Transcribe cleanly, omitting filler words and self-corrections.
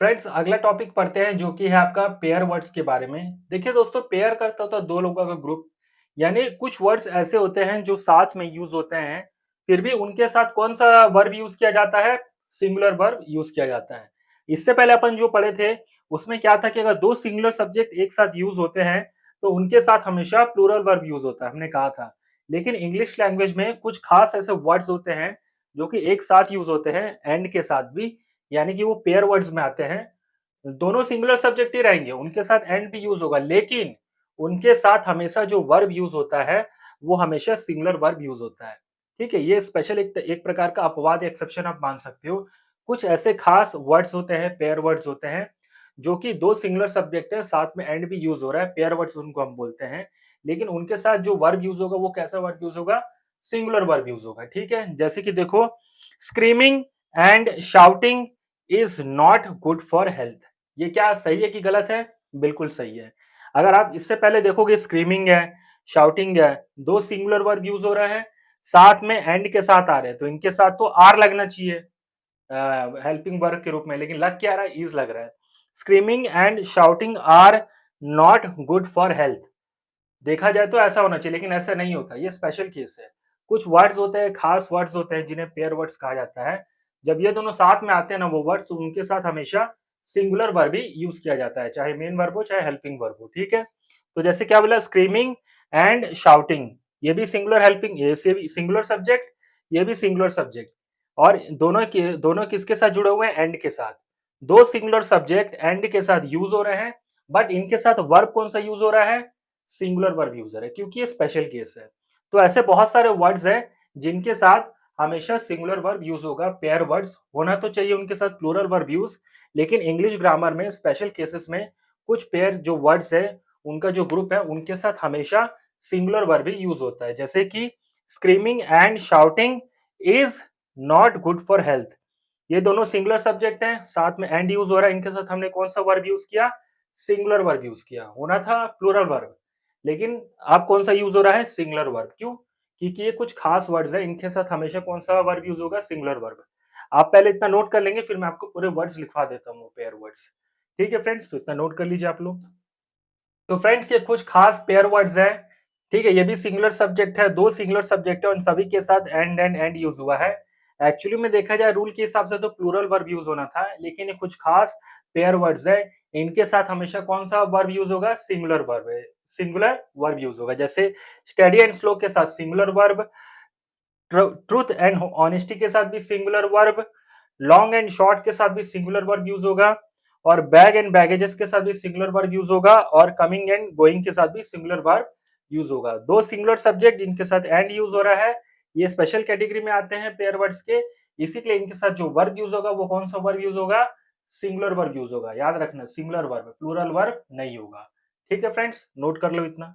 Friends अगला topic पढ़ते हैं जो कि है आपका पेयर वर्ड्स के बारे में। देखिए दोस्तों, पेयर करता होता है दो लोगों का ग्रुप। यानी कुछ वर्ड्स ऐसे होते हैं जो साथ में यूज होते हैं, फिर भी उनके साथ कौन सा वर्ब यूज किया जाता है? सिंगुलर वर्ब यूज किया जाता है। इससे पहले अपन जो पढ़े थे उसमें क्या था कि अगर दो सिंगुलर सब्जेक्ट एक साथ यूज होते हैं तो उनके साथ हमेशा प्लूरल वर्ब यूज होता है, हमने कहा था। लेकिन इंग्लिश लैंग्वेज में कुछ खास ऐसे वर्ड्स होते हैं जो कि एक साथ यूज होते हैं एंड के साथ भी, यानी कि वो पेयर वर्ड्स में आते हैं। दोनों सिंगुलर सब्जेक्ट ही रहेंगे, उनके साथ एंड भी यूज होगा, लेकिन उनके साथ हमेशा जो वर्ब यूज होता है वो हमेशा सिंगुलर वर्ब यूज होता है। ठीक है, ये स्पेशल एक प्रकार का अपवाद एक्सेप्शन आप मान सकते हो। कुछ ऐसे खास वर्ड्स होते हैं, पेयर वर्ड्स होते हैं, जो कि दो सिंगुलर सब्जेक्ट है, साथ में एंड भी यूज हो रहा है, पेयर वर्ड्स उनको हम बोलते हैं। लेकिन उनके साथ जो वर्ब यूज होगा वो कैसा वर्ब यूज होगा? सिंगुलर वर्ब यूज होगा। ठीक है, जैसे कि देखो, screaming and shouting is not good for health. ये क्या सही है कि गलत है? बिल्कुल सही है। अगर आप इससे पहले देखोगे, स्क्रीमिंग है, शाउटिंग है, दो सिंगुलर वर्ब यूज हो रहा है, साथ में एंड के साथ आ रहे हैं, तो इनके साथ तो आर लगना चाहिए हेल्पिंग वर्ब के रूप में, लेकिन लग क्या रहा है? इज लग रहा है। Screaming and shouting are not good for health. देखा जाए तो ऐसा होना चाहिए, लेकिन ऐसा नहीं होता, ये स्पेशल केस है। कुछ वर्ड्स होते हैं, खास वर्ड्स होते हैं जिन्हें पेयर वर्ड्स कहा जाता है। जब ये दोनों साथ में आते हैं ना वो वर्ड्स, तो उनके साथ हमेशा सिंगुलर वर्ब ही यूज किया जाता है, चाहे मेन वर्ब हो चाहे हेल्पिंग वर्ब हो। ठीक है, तो जैसे क्या बोला, स्क्रीमिंग एंड शाउटिंग, ये भी सिंगुलर हेल्पिंग, ये से भी सिंगुलर सब्जेक्ट, ये भी सिंगुलर सब्जेक्ट, और दोनों किसके साथ जुड़े हुए हैं? एंड के साथ। दो सिंगुलर सब्जेक्ट एंड के साथ यूज हो रहे हैं, बट इनके साथ वर्ब कौन सा यूज हो रहा है? सिंगुलर वर्ब यूजर है, क्योंकि ये स्पेशल केस है। तो ऐसे बहुत सारे वर्ड्स हैं जिनके साथ हमेशा सिंगुलर वर्ब यूज होगा। पेयर वर्ड्स होना तो चाहिए उनके साथ प्लूरल वर्ब यूज, लेकिन इंग्लिश ग्रामर में स्पेशल केसेस में कुछ पेयर जो वर्ड्स है, उनका जो ग्रुप है, उनके साथ हमेशा सिंगुलर वर्ब ही यूज होता है। जैसे कि screaming and shouting is not good for health. ये दोनों सिंगुलर सब्जेक्ट हैं, साथ में एंड यूज हो रहा है, इनके साथ हमने कौन सा वर्ब यूज किया? सिंगुलर वर्ब यूज किया। होना था प्लूरल वर्ब, लेकिन अब कौन सा यूज हो रहा है? Singular verb. क्यों? क्योंकि ये कुछ खास वर्ड्स है, इनके साथ हमेशा कौन सा वर्ब यूज होगा? Singular verb. आप पहले इतना नोट कर लेंगे, फिर मैं आपको पूरे वर्ड्स लिखवा देता हूँ, पेयर वर्ड्स। ठीक है फ्रेंड्स, तो इतना नोट कर लीजिए आप लोग। तो फ्रेंड्स, ये कुछ खास पेयर वर्ड्स है। ठीक है, ये भी सिंगुलर सब्जेक्ट है, दो सिंगुलर सब्जेक्ट है, उन सभी के साथ एंड यूज हुआ है। एक्चुअली में देखा जाए रूल के हिसाब से तो प्लूरल वर्ब यूज होना था, लेकिन ये कुछ खास पेयर वर्ड्स है, इनके साथ हमेशा कौन सा वर्ब यूज होगा? सिंगुलर वर्ब है, सिंगुलर वर्ब यूज होगा। जैसे स्टडी एंड स्लो के साथ singular verb, truth and honesty के साथ भी singular verb, long and short के साथ भी सिंगुलर वर्ब यूज होगा, और बैग एंड बैगेजेस के साथ भी सिंगुलर वर्ब यूज होगा, और कमिंग एंड गोइंग के साथ भी सिंगुलर वर्ब यूज होगा। दो सिंगुलर सब्जेक्ट जिनके साथ एंड यूज हो रहा है, ये स्पेशल कैटेगरी में आते हैं पेयर वर्ड्स के। इसीलिए इनके साथ जो वर्ब यूज होगा वो कौन सा वर्ब यूज होगा? सिंगुलर वर्ब यूज होगा। याद रखना, सिंगुलर वर्ब, प्लूरल वर्ब नहीं होगा। ठीक है फ्रेंड्स, नोट कर लो इतना।